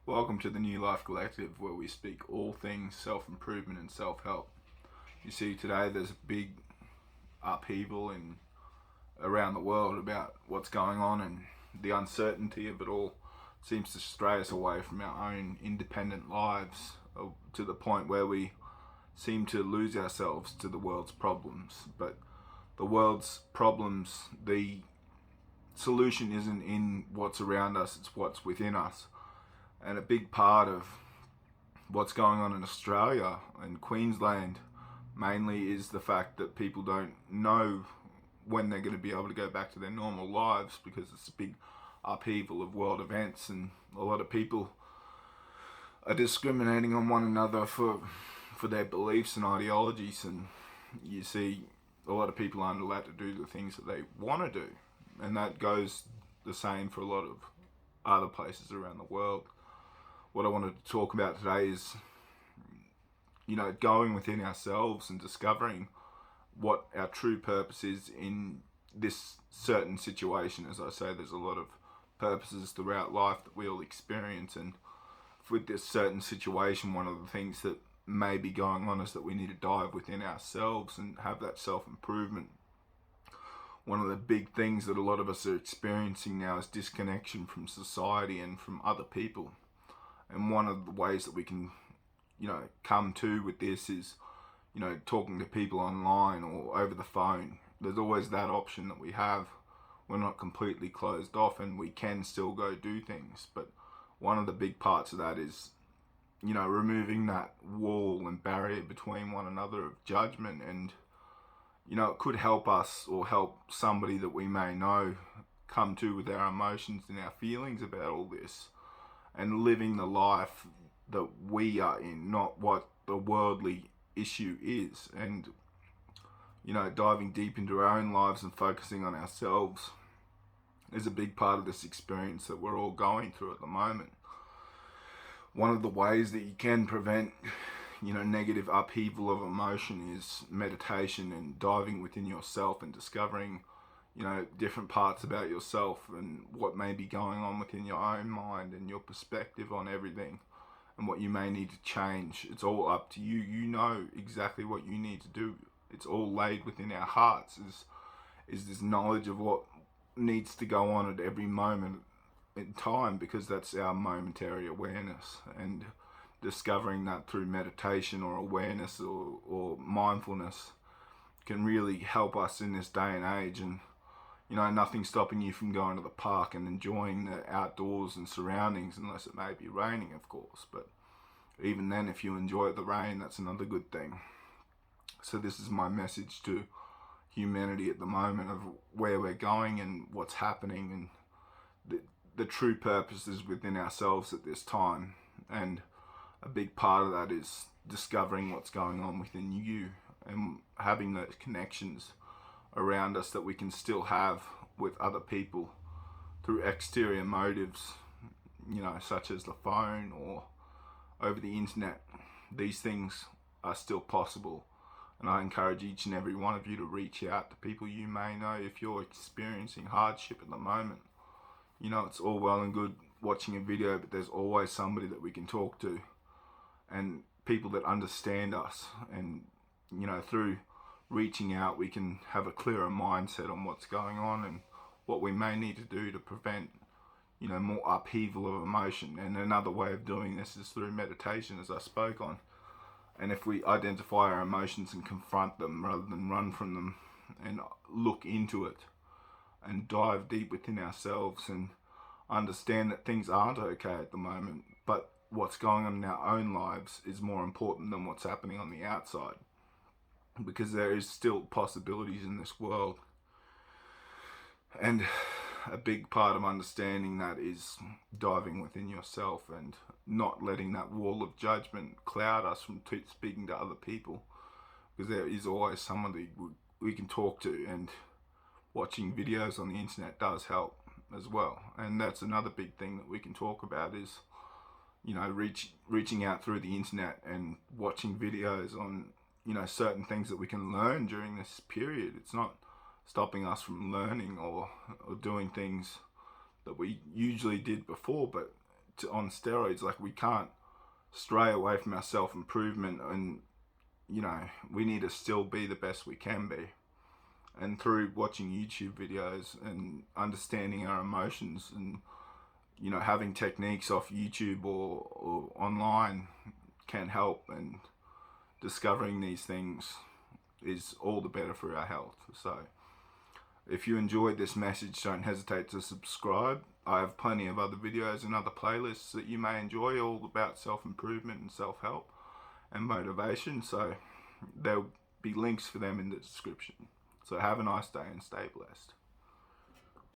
Welcome to the New Life Collective, where we speak all things self-improvement and self-help. You see, today there's a big upheaval around the world about what's going on, and the uncertainty of it all seems to stray us away from our own independent lives to the point where we seem to lose ourselves to the world's problems. But the world's problems, the solution isn't in what's around us, it's what's within us. And a big part of what's going on in Australia and Queensland mainly is the fact that people don't know when they're going to be able to go back to their normal lives, because it's a big upheaval of world events, and a lot of people are discriminating on one another for their beliefs and ideologies. And you see a lot of people aren't allowed to do the things that they want to do, and that goes the same for a lot of other places around the world. What I wanted to talk about today is, going within ourselves and discovering what our true purpose is in this certain situation. As I say, there's a lot of purposes throughout life that we all experience, and with this certain situation, one of the things that may be going on is that we need to dive within ourselves and have that self-improvement. One of the big things that a lot of us are experiencing now is disconnection from society and from other people. And one of the ways that we can, come to with this is, talking to people online or over the phone. There's always that option that we have. We're not completely closed off, and we can still go do things. But one of the big parts of that is, removing that wall and barrier between one another of judgment. And, it could help us or help somebody that we may know come to with our emotions and our feelings about all this, and living the life that we are in, not what the worldly issue is. And, diving deep into our own lives and focusing on ourselves is a big part of this experience that we're all going through at the moment. One of the ways that you can prevent, negative upheaval of emotion is meditation and diving within yourself and discovering, different parts about yourself and what may be going on within your own mind and your perspective on everything, and what you may need to change. It's all up to you. You know exactly what you need to do. It's all laid within our hearts, is this knowledge of what needs to go on at every moment in time, because that's our momentary awareness. And discovering that through meditation or awareness or mindfulness can really help us in this day and age. And nothing stopping you from going to the park and enjoying the outdoors and surroundings, unless it may be raining, of course. But even then, if you enjoy the rain, that's another good thing. So this is my message to humanity at the moment of where we're going and what's happening, and the true purpose is within ourselves at this time. And a big part of that is discovering what's going on within you and having those connections around us that we can still have with other people through exterior motives, such as the phone or over the internet. These things are still possible, and I encourage each and every one of you to reach out to people you may know if you're experiencing hardship at the moment. It's all well and good watching a video, but there's always somebody that we can talk to, and people that understand us. And through reaching out, we can have a clearer mindset on what's going on and what we may need to do to prevent, more upheaval of emotion. And another way of doing this is through meditation, as I spoke on. And if we identify our emotions and confront them rather than run from them, and look into it and dive deep within ourselves and understand that things aren't okay at the moment, but what's going on in our own lives is more important than what's happening on the outside, because there is still possibilities in this world. And a big part of understanding that is diving within yourself and not letting that wall of judgment cloud us from speaking to other people, because there is always somebody we can talk to, and watching videos on the internet does help as well. And that's another big thing that we can talk about is, reaching out through the internet and watching videos on, certain things that we can learn during this period. It's not stopping us from learning or doing things that we usually did before, but on steroids. Like, we can't stray away from our self-improvement, and we need to still be the best we can be. And through watching YouTube videos and understanding our emotions, and having techniques off YouTube or online can help, and discovering these things is all the better for our health. So if you enjoyed this message, don't hesitate to subscribe. I have plenty of other videos and other playlists that you may enjoy, all about self-improvement and self-help and motivation. So there'll be links for them in the description. So have a nice day and stay blessed.